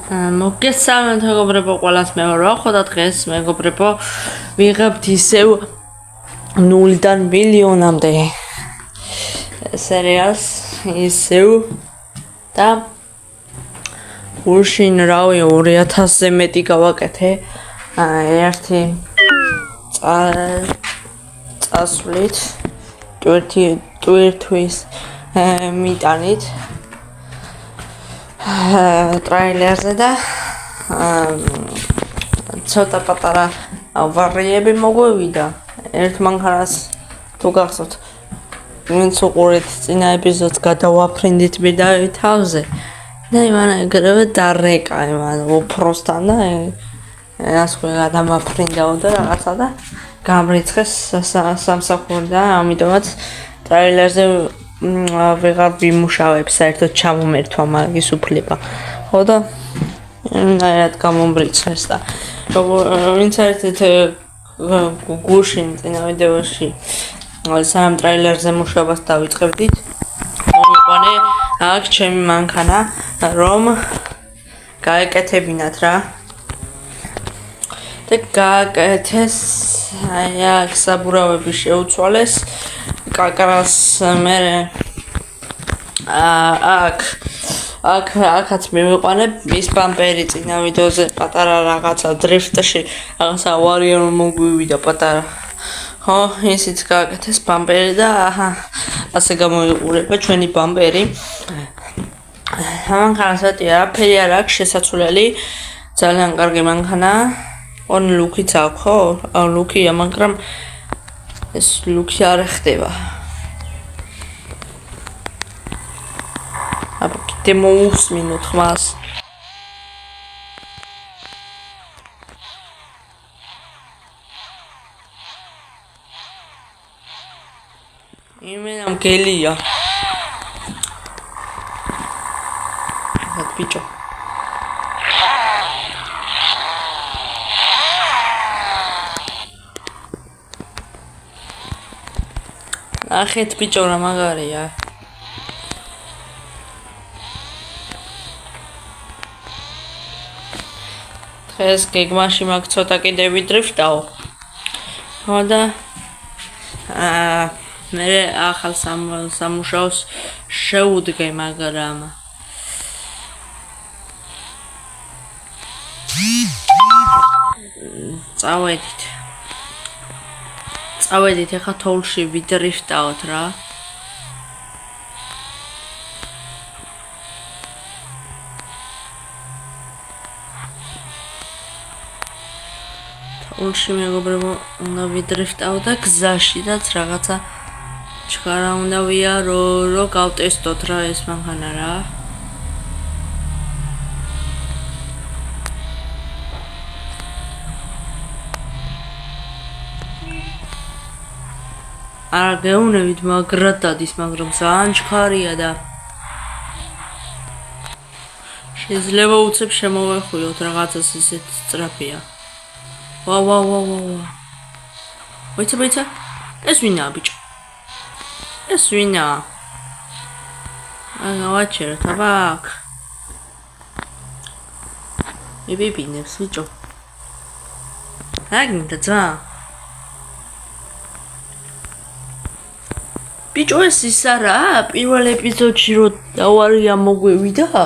მოგესალმებით მეგობრებო, ყველას მე ვარ ხო და დღეს მეგობრებო ვიღებთ ისევ 0-დან მილიონამდე სერიალს ისევ და გუშინ რავი 2000-ზე მეტი გავაკეთე ერთი წასვლით ტვირთვის მიტანით ტრეილერზე და ცოტა პატარა ავარიები მოგვივიდა ერთ მანქანას თუ გახსოვთ ვინც უყურეთ წინა ეპიზოდს გადავაფრინდით მიდავით თავზე და იმან ეგრევე დარეკა იმან უფროსთან და ასქვე გადამაფრინდაო და რაღაცა და გამრიცხეს სამსახური და ამიტომაც ტრეილერზე ვეღარ ვიმუშავებ საერთოდ ჩამომერთვა მაგის უფლება ხო და ნაირად გამომრიცხეს და ვინც ერთით გუშინ წინა ვიდეოში სამ ტრეილერზე მუშაობას დავიწყებდით მომიყვანე აქ ჩემი მანქანა რომ გაეკეთებინათ რა და გააკეთეს აი აქ საბურავები შეუცვალეს კაკრას მერე აქაც მივიყვანებ ის ბამპერი წინა ვიდეოზე პატარა რაღაცა დრიფტში რაღაცა ავარია რომ მოგვივიდა პატარა ხო ისიც გააკეთეს ბამპერი და ასე გამოიყურება ჩვენი ბამპერი მანქანას არაფერი არ აქვს შესაძლებელი ძალიან კარგი მანქანაა on ლუკიც აქვს ხო ლუკია მაგრამ ეს ლუკი არ ხდება აბა კიდე მოусმინოთ ხმას იმენა მგელია ბიჭო ახეთ ბიჭო რა მაგარია დღეს გეგმაში მაქვს ცოტა კიდე ვიდრიფტაო ხო და მე ახალ სამუშაოს შევუდგე მაგრამ წავედით ახლა თოვლში ვიდრიფტაოთ რა თოვლში მეგობრებო უნდა ვიდრიფტაოთ და გზაში და რაღაცა ჩქარა უნდა ვიარო რომ გავტესტოთ რა ეს მანქანა რა არ გეუნებით მაგრად დადის მაგრამ ძალიან ჩქარია და შეიძლება უცებ შემოვეხუიოთ რაღაცას ისეთ სწრაფია ვა ვაიცა ეს ვინაა ბიჭო ეს ვინაა ვაჩერთ აბა აქ მიბიბინებს ბიჭო აგინდა ძმა ბიჭო ეს ის არა პირველ ეპიზოდში რო ავარია მოგვივიდა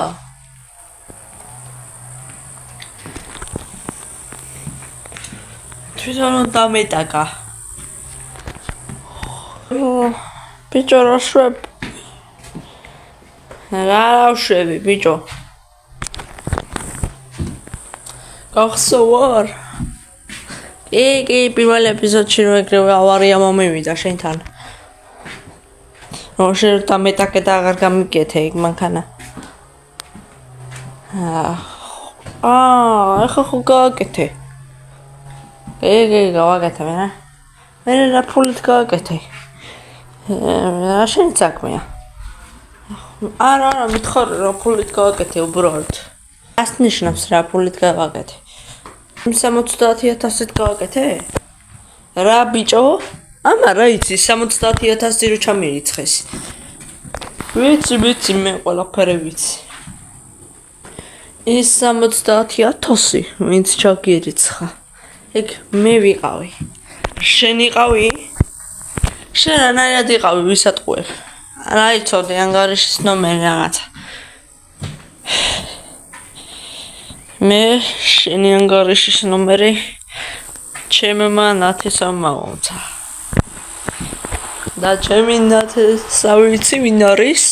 თვითონ დამეტაკა ბიჭო რა შვებ რა შვები ბიჭო გახსოვარ კი პირველ ეპიზოდში რო ეგრევე ავარია მომივიდა შენთან შენ დამეტაკე და აღარ გამიგეთე იქ მანქანა ახლა ხო გააკეთე გავაკეთე მე რა ფულით გააკეთე რა შენი საქმეა არა მითხარ რა ფულით გააკეთე უბრალოდ ას ნიშნავს რა ფულით გავაკეთე 70,000-ით გავაკეთე რა ბიჭო ამა რა იცი 70,000 რო ჩამირიცხეს ვიცი მე ყველაფერი ვიცი ის 70,000 ვინც ჩაგირიცხა. ეგ მე ვიყავი. შენ იყავი? შენ რანაირად იყავი ვისატყუებ? რა იცოდი ანგარიშის ნომერი რაღაცა. მე შენი ანგარიშის ნომერი ჩემმა ნათესავ მაღონცა. და ჩემი ნათესავი იცი ვინ არის?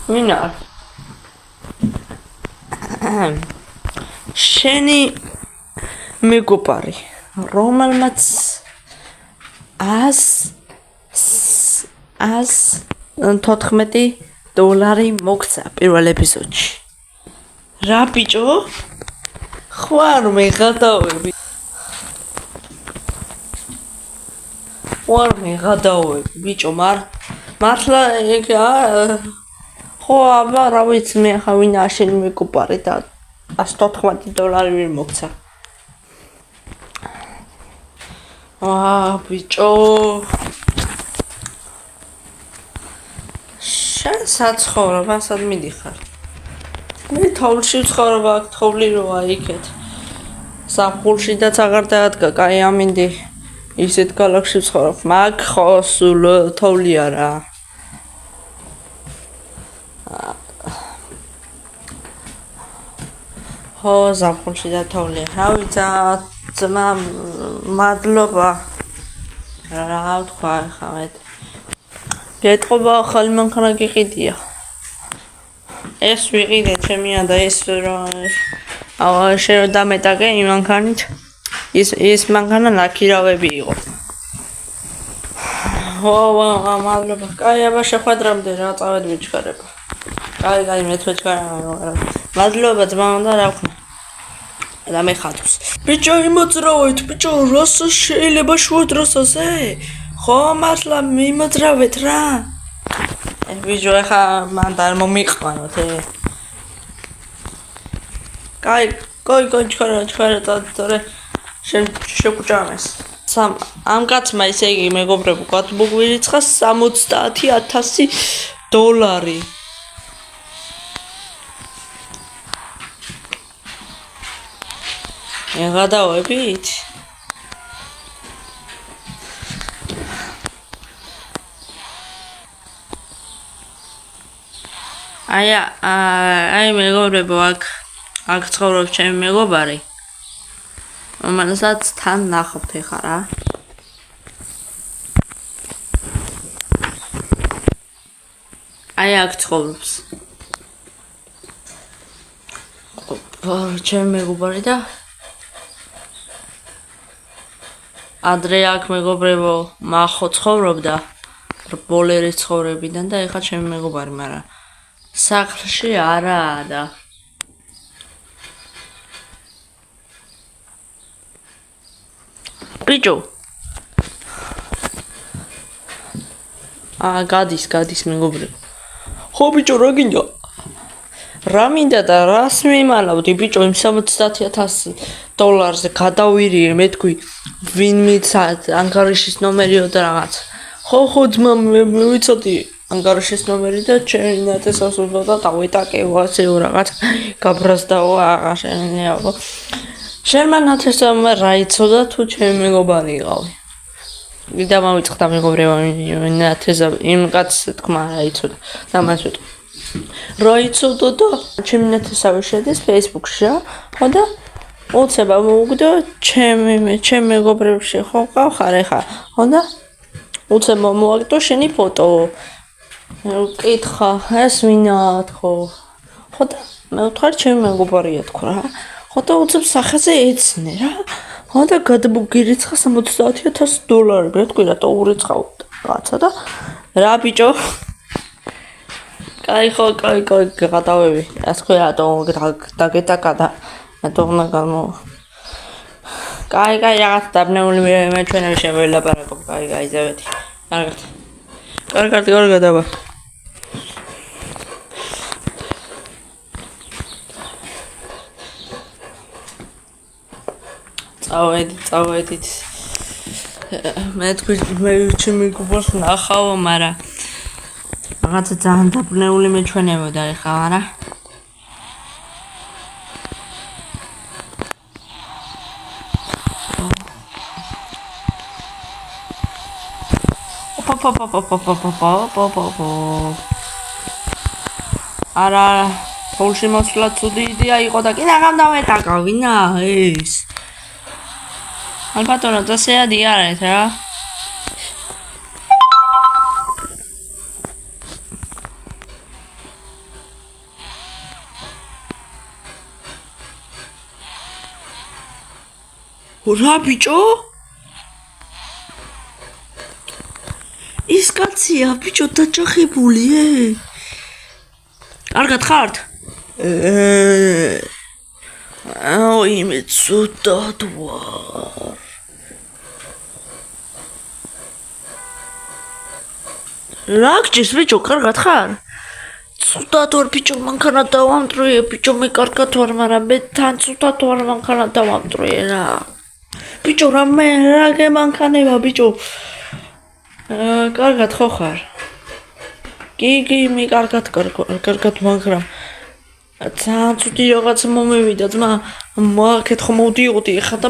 ვინ არის? შენი მეგობარი, რომელმაც 114 დოლარი მოგცა პირველ ეპიზოდში. რა ბიჭო? ხوار მე გადავები. ბიჭო, მართლა ეგ ხო აბა რა ვიცი მე ხა ვინაა შენი მეგობარი და 114 დოლარი ვერ მოგცა. ბიჭო. შენ საცხოვრებ, სად მიდიხარ? მე თოვლში ვცხოვრობ, აქ თოვლი როა იქეთ. საფხულში და აღარ დაადგა, კაი ამინდი. ისეთ ქალაქში ვცხოვრობ, მაგ ხო სულ თოვლია რა. ხო, საფხულში და თოვლია. რა ვიცი, ძმა, მადლობა. რა ვთქვა ხა მე. გეტყობა ახალი მანქანა გიყიდია. ეს ვიყიდე ჩემია და ეს რა შენ დამეტაკე იმ მანქანით. ის მანქანა ნაკირავები იყო. მადლობა. კაი, აბა შეხვედრამდე რა წავედ მიჩქარება. კაი, მეც მეჩქარა. მადლობა ძმა და რა ვქნა. და მე ხატავს. ბიჭო, იმოძრავეთ, ბიჭო, რას შეიძლება შუა დროსაზე? ხო, მართლა მიმოძრავეთ რა. ბიჭო, ეხა მან და არ მომიყვანოთ. კაი, ჩქარა და თორე შენ შეკუჭამეს. ამ კაცმა ისე იგი მეგობრებო გადმოგვირიცხა 70,000 დოლარი. გადავებით? აი მეგობრებო, აქ ცხოვრობს ჩემი მეგობარი. რომელსაც თან ნახავთ ეხა რა. აი აქ ცხოვრობს. ჩემი მეგობარი და ადრე აქ მეგობრებო მახო ცხოვრობდა ბოლერის ცხოვრებიდან და ეხა ჩემი მეგობარი, მაგრამ სახლში არაა და ბიჭო. გადის მეგობრებო. ხო ბიჭო, რა გინდა? რა მინდა და რას მიმალავდი ბიჭო იმ 70,000 დოლარზე გადავირიე მე თქვი ვინ მიცა ანგარიშის ნომერიო და რაღაც. ხო ძმა მე ვიცოდი ანგარიშის ნომერი და ჩემი ნათესავს უნდა დავეტაკეო ასეო რაღაც გაბრაზდაო აღარ შეიძლება. შენმა ნათესავმა რა იცოდა თუ ჩემი მეგობარი იყავი. ვიდა მოვიწყდა მეგობრებო ნათესავ იმ კაცს თქმა რა იცოდა და მას ვიტყვი. რა იცოდა და ჩემი ნათესავი შედის Facebook-ში რა. ხო და უცება მოვუგდო ჩემი მეგობრებში ხო ყავხარ ეხა. ხო და უცება მოვაგდო შენი ფოტო. კითხა ეს ვინაა თქო. ხო და მე ვთქვარ ჩემი მეგობარია თქო რა. ხო და უცებ სახეზე ეცნე რა. ხო და გადმოგირიცხა 70,000 დოლარი. მე თქვი რატო ურიცხავ რაღაცა და რა ბიჭო. კაი ხო გადავები. ეს ხო რატო დაგეტაკა და რატო უნდა გამო. კაი რაღაც დაბნეული მე ჩვენები შეველაპარაკო. კაი ზევეთი. კარგად გადავა. წავედით. მე თქვი მე ჩემი გუბოს ნახავ, მაგრამ რაღაცა ძალიან დაბნეული მეჩვენებოდა ეხა, არა? არა ფულში მოსვლა ცუდი იდეა იყო და კიდე აღარ დავეტაკავინა ეს ალბათო წასეა დიარეთ რა რა ბიჭო ის კაცია ბიჭო დაჯახებული კარგად ხართ აუ იმე ცუდად ვარ რა გჭირს ბიჭო კარგად ხარ ცუდად ვარ ბიჭო მანქანა დავამტრიე ბიჭო მე კარგად ვარ მაგრამ მე თან ცუდად ვარ მანქანა დავამტრიე რა ბიჭო რამე რა გემანქანება ბიჭო კარგად ხო ხარ კი მე კარგად მაგრამ ძალიან ცუდი რაღაც მომივიდა ძმა მაკეთო მოდიოდი ხა და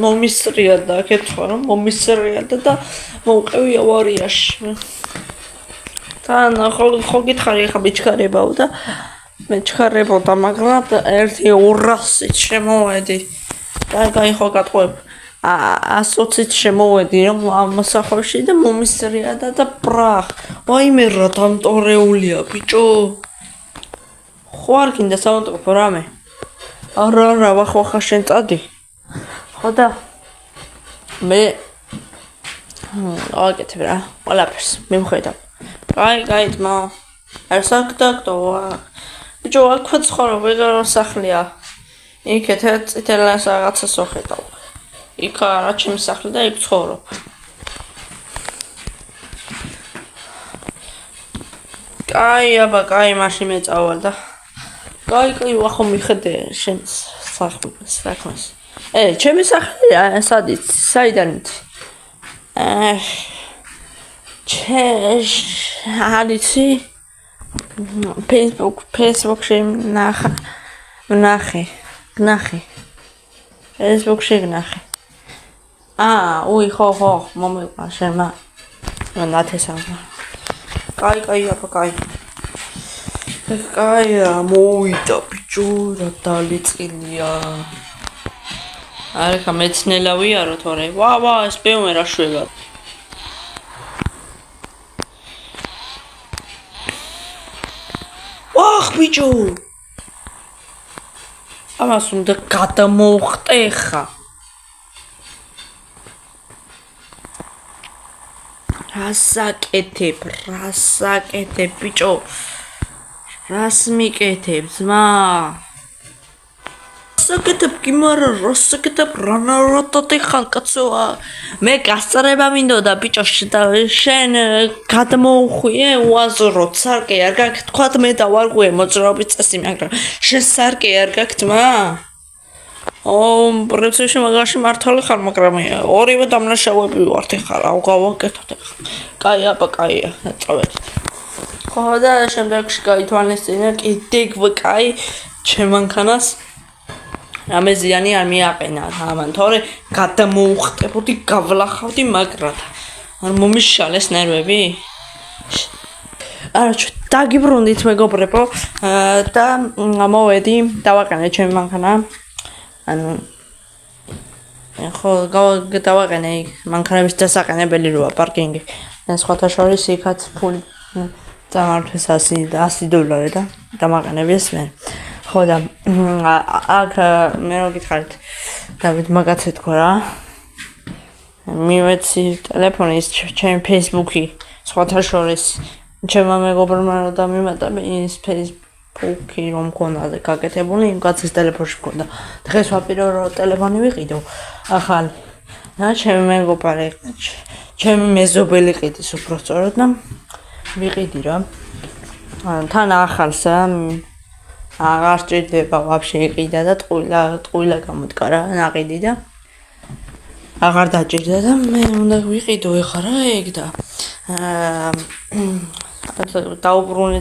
მომისრია და კითხვა რომ მომისრია და მოვყევი ავარიაში თან ხო გითხარი ხა ბიჭქარებაო და მე ჩქარებოდა მაგრამ 1-200-ით შემოვედი კაი ხო გატყვებ 120-ით შემოვედი რომ ამასახავში და მომისრია და ბრახ ვაიმე რა დამტორეულია ბიჭო ხო არ გინდა საუნდტროფო რამე არა ვახ შენ წადი ხო და მე აგეთებ რა ყველაფერს მიმხედავ კაი ძმა არ საკდაკტოა ბიჭო აქვე ცხოვრობ ვეღარ სახლია იქეთ წითელას რაღაცას ვხედავ იქ არა ჩემი სახლი და იქ ცხოვრობ კაი მაშინ მეწავალ და კაი ვახო მიხედე შენ საქმეს ჩემი სახლია სადიც საიდანით ალიცი Facebook-ში ნახე Facebook-ში ნახე უი ხო მომიყვა შენმა ნათესავმა კაი მოვიდა ბიჭო რა დალეწილია არა მეცნელა ვიარო თორე ვა ეს პეომე რა შვება ვახ ბიჭო ამას უნდა გადამოვხტე ხა რასაკეთებ ბიჭო რას მიკეთებ ძმა რასაკეთებ კი მარა რასაკეთებ რანაროტატი ხალკაცოა მე გასწრება მინდოდა ბიჭო შენ გადმოუხვიე უაზროთ სარკე არ გაქვს თქვათ მე დავარღვიე მოძრაობის წესი მაგრამ შენ სარკე არ გაქვს ძმა პრინციპში მაგაში მართალი ხარ მაგრამ ორივე დამნაშავები ვართ ხა რა გავაკეთოთ კაია წავედით ხო და შემდეგში გაითვალისწინე კიდე კაი ჩემანქანას რამე ზიანი არ მიაყენა ამან თორე გადამოუხტებოდი გავლახავდი მაგრად არ მომიშალეს ნერვები არა დაგიბრუნდით მეგობრებო და მოვედი დავაყენე ჩემი მანქანა ანუ ხო დავაყენე მანქანების დასაყენებელი როა პარკინგი სხვათა შორის იქაც ფული დამართვის $100 და დამაყენებს მე ხო და აქ მე რო გითხარით დავით მაგაცე თქვა რა მივეცი ტელეფონის ჩემი Facebook-ი სხვათა შორის ჩემმა მეგობრმა რო დამიმატა ის Facebook-ი რომ მქონდა გაკეთებული იმ კაცის ტელეფონში მქონდა დღეს ვაპირო რომ ტელეფონი ვიყიდო ახალი და ჩემი მეგობარი ჩემი მეზობელი ყიდის უფრო სწორად და ვიყიდი რა თან ახალს აღარ სჭირდება ვაფშე იყიდა და ტყუილა გამოდგა რა ნაყიდი და აღარ დაჭირდა და მე უნდა ვიყიდო ეხა რა ეგ და დაუბრუნე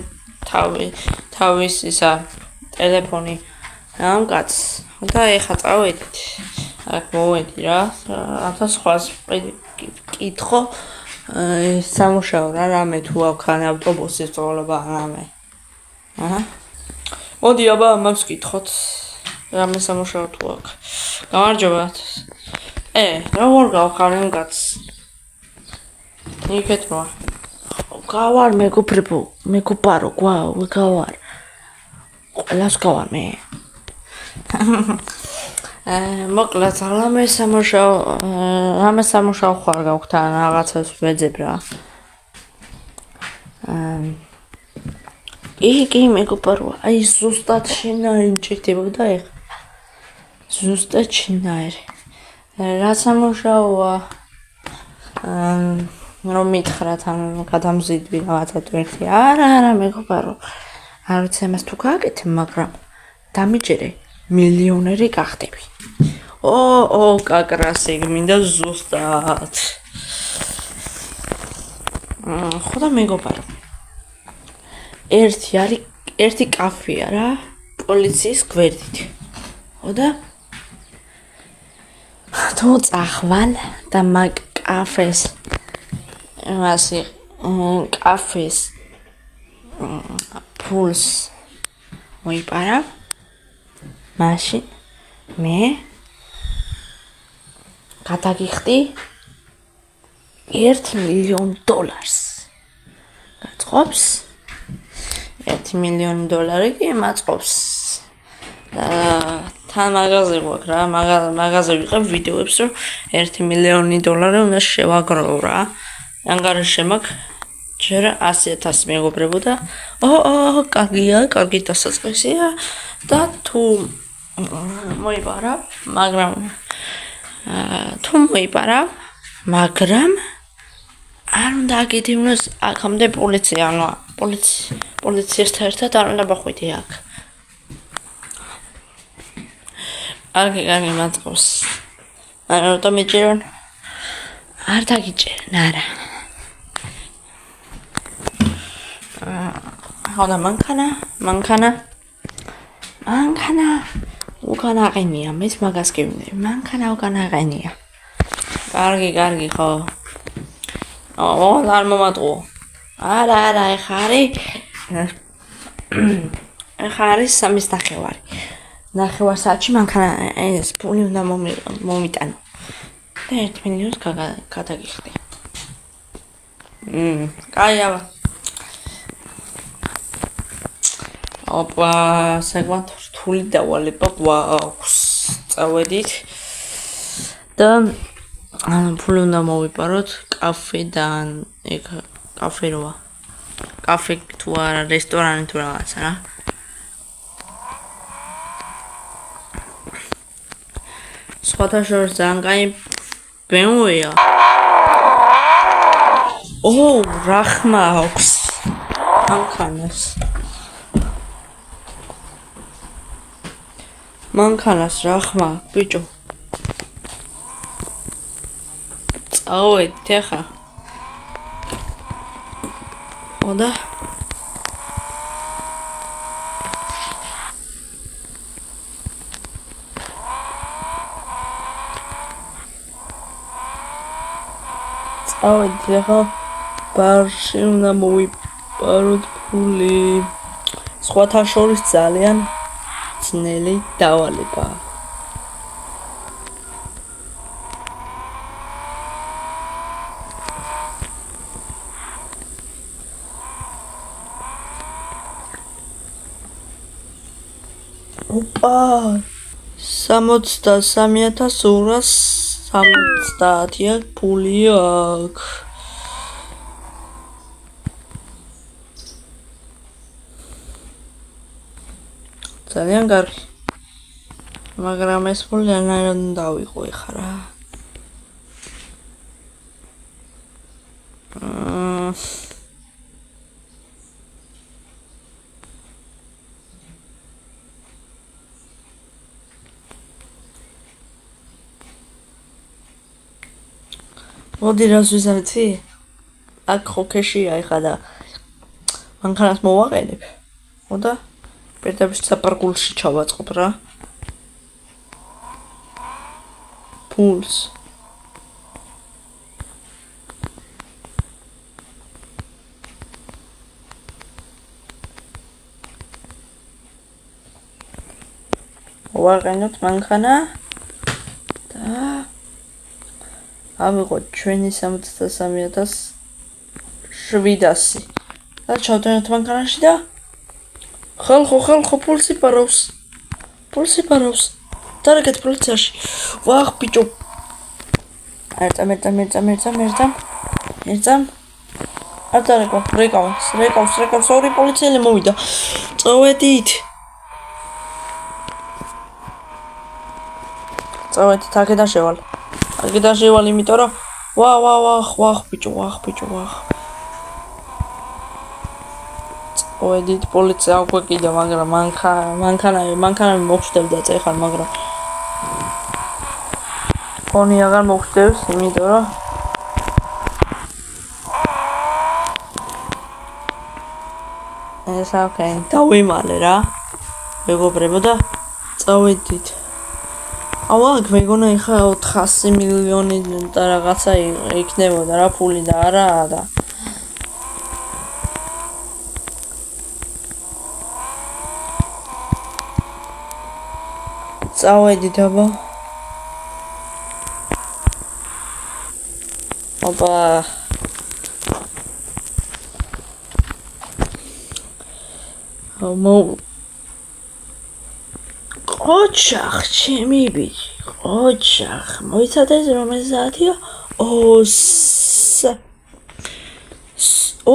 თავის ისა ტელეფონი ამ კაცს და ეხა წავედით აქ მოვედი რა ამას სხვას კითხო სამუშაო რა რამე თუ აქვს ან ავტობუსის წვალობა რამე. აჰა. მოდი აბა მას ვკითხოთ. რამე სამუშაო თუ აქვს. გამარჯობა. როგორ გავხარ იმ კაცს? იქეთ რა. გავარ მეგობარო, გავარ. ყველას გავარ მე. მოკლედ რამე სამუშაო ხარ გაქვთ ან რაღაცას ვეძებ რა. იგი მეგობარო, აი ზუსტად შინაარი მჭირდებოდა ეხლა. ზუსტად შინაარი. რა სამუშაოა? რომ მითხრათ ან გადამზიდვი რაღაცა თუ ერთი. არა მეგობარო. არ ვიცი ამას თუ გააკეთე, მაგრამ დამიჯერე მილიონერი გახდები. კაკრასი მინდა ზუსტად. ხოდა მეგობარო. ერთი კაფეა რა, პოლიციის გვერდით. ხოდა? თუ წახვალ და მაგ კაფეს კაფეს ფულს მოიპარა მაშინ მე გადაგიხდი $1 მილიონ გაწყობს $1 მილიონ კი მაწყობს თან მაღაზია გვაქვს რა მაღაზია ვიყავ ვიდეოებს რომ $1 მილიონი უნდა შევაგრო რა ანგარიში მაქვს ჯერ 100,000 მეგობრებო და კარგია კარგი დასაწყისია და თუ მოიპარა მაგრამ არ უნდა აგიდივნოს აქამდე პოლიცია ანუ პოლიციასთან ერთად არ უნდა ბახვიდე აქ კარგი მაწყობს არა რატომ მიჭირონ არ დაგიჭერენ არა ხოდა მანქანა უკან აყენია მის მაგას გეუბნები მანქანა უკან აყენია კარგი ხო არ მომატყო არა ეხა არის 3:30 ნახევარ საათში მანქანა ეს ფული უნდა მომიტანო და $1 მილიონს გადაგიხდი კაი აბა ოპა საკმაოდ რთული დავალება გვაქვს წავედით და ფული უნდა მოვიპაროთ კაფედან ეგ კაფე როა კაფე თუ არა რესტორანი თუ რაღაცა რა სხვათა შორის ძალიან კაი BMW-ია რა ხმა აქვს მანქანას რა ხმა ბიჭო წავედით ახლა ხოდა წავედით ახლა ბარში უნდა მოვიპაროთ ფული სხვათა შორის ძალიან ძნელი დავალება ოპა 63,270 ფული აქვს ძალიან კარგი მაგრამ ეს ფული არ დავიღო ეხლა რა მოდი რას ვიზამთი აქ ხოქეშია ეხლა და მანქანას მოვაყენებ ხოდა პირდაპირ საპარკულში ჩავაწყობ რა ფულს ვაყენოთ მანქანა და ავიღოთ ჩვენი 63700 და ჩავდენოთ მანქანაში და ხალხო პულსი პარავს დარეკეთ პოლიციაში ვახ ბიჭო ერთამ არ დარეკვა რეკავს ორი პოლიციელი მოვიდა წავედით აქედან შევალ იმიტომ რომ ვახ ბიჭო წავედით პოლიცია აგვეკიდა მაგრამ მანქანები მოხდებდა წეხარ მაგრამ ფონი აღარ მოხდებს იმიტომ რომ ეს აკენ დავიმალე რა მეგობრებო და წავედით აუ მეგონა ეხა 400 მილიონი და რაღაცა იქნებოდა რა ფული და არა და წავედით აბა ოჩახ ჩემი ბიჭი ოჩახ მოიცადეს რომელი საათია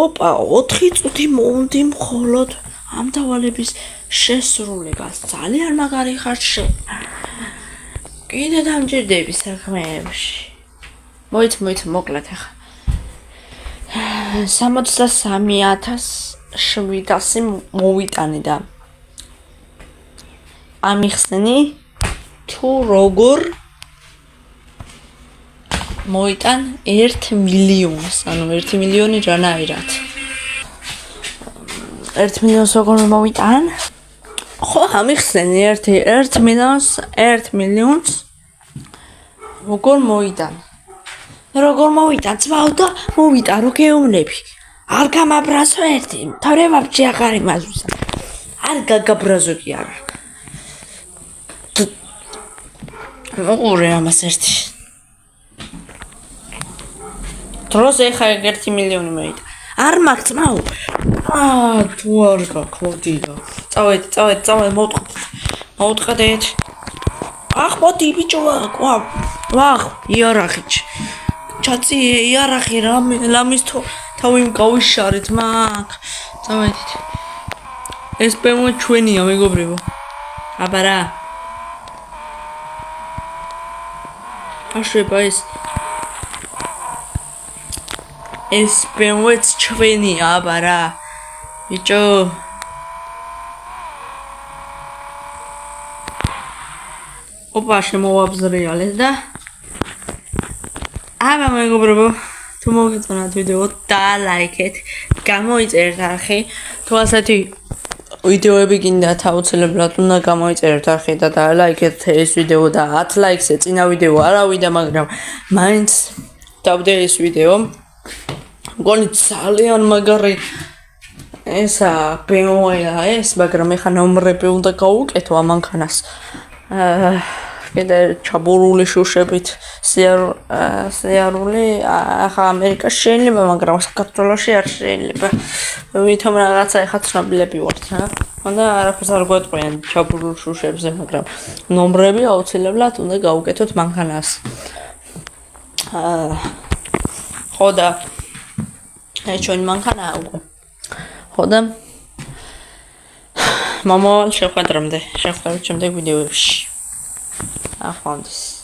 ოპა 4 წუთი მომდი მხოლოდ ამ დავალების შესრულებას ძალიან მაგარი ხარ შენ კიდე დამჭირდები საქმეებში მოიც მოკლედ ახლა 63700 მოვიტანე და ამიხსენი თუ როგორ მოიტან 1 მილიონს ანუ 1 მილიონი რანაირად 1 მილიონს როგორ მოვიტან ხო ამიხსენი 1 მილიონს როგორ მოვიტან ძმაო და მოვიტან რო გეუბნები არ გამაბრაზო ერთი თორე ვაფშე აღარ იმაზვისა არ გაგაბრაზო კი არა მოყურე ამას ერთი დროს ეხა 1 მილიონი მოიტან არ მაქვს ძმაო თუ არ გაქოდია წავედ მოვტყდეთ ახ მოდი ბიჭო ვახ იარაღიჩ ჩაცი იარაღი ლამის თავი გავიშარეთ მაგ წავედით ეს პემო ჩვენია მეგობრებო აბა რა აშება ეს პემოც ჩვენია აბა რა ბიჭო ოპა შემოვაბზრიალეთ და აბა მეგობრებო თუ მოგეწონათ ვიდეო და ლაიქეთ გამოიწერეთ არხი თუ ასეთი ვიდეოები გინდათ აუცილებლად უნდა გამოიწერეთ არხი და ლაიქეთ ეს ვიდეო და 10 ლაიქზე წინა ვიდეო არ ავიდა მაგრამ მაინც დავდე ეს ვიდეო მგონი ძალიან მაგარი ესა პემოა ეს მაგრამ ეხა ნომრები უნდა გავუკეთო ამ მანქანას კიდე ჩაბურული შუშებით სიარული ახლა ამერიკაში შეიძლება მაგრამ საქართველოში არ შეიძლება ვითომ რაღაცა ეხა ცნობილები ვართ რა უნდა არაფერს არ გვეტყვიან ჩაბურულ შუშებზე მაგრამ ნომრები აუცილებლად უნდა გავუკეთოთ მანქანას ხო და ეს ჩვენი მანქანაა უკვე ხო და მომავალ შეხვედრამდე შემდეგ ვიდეოებში ახონდეს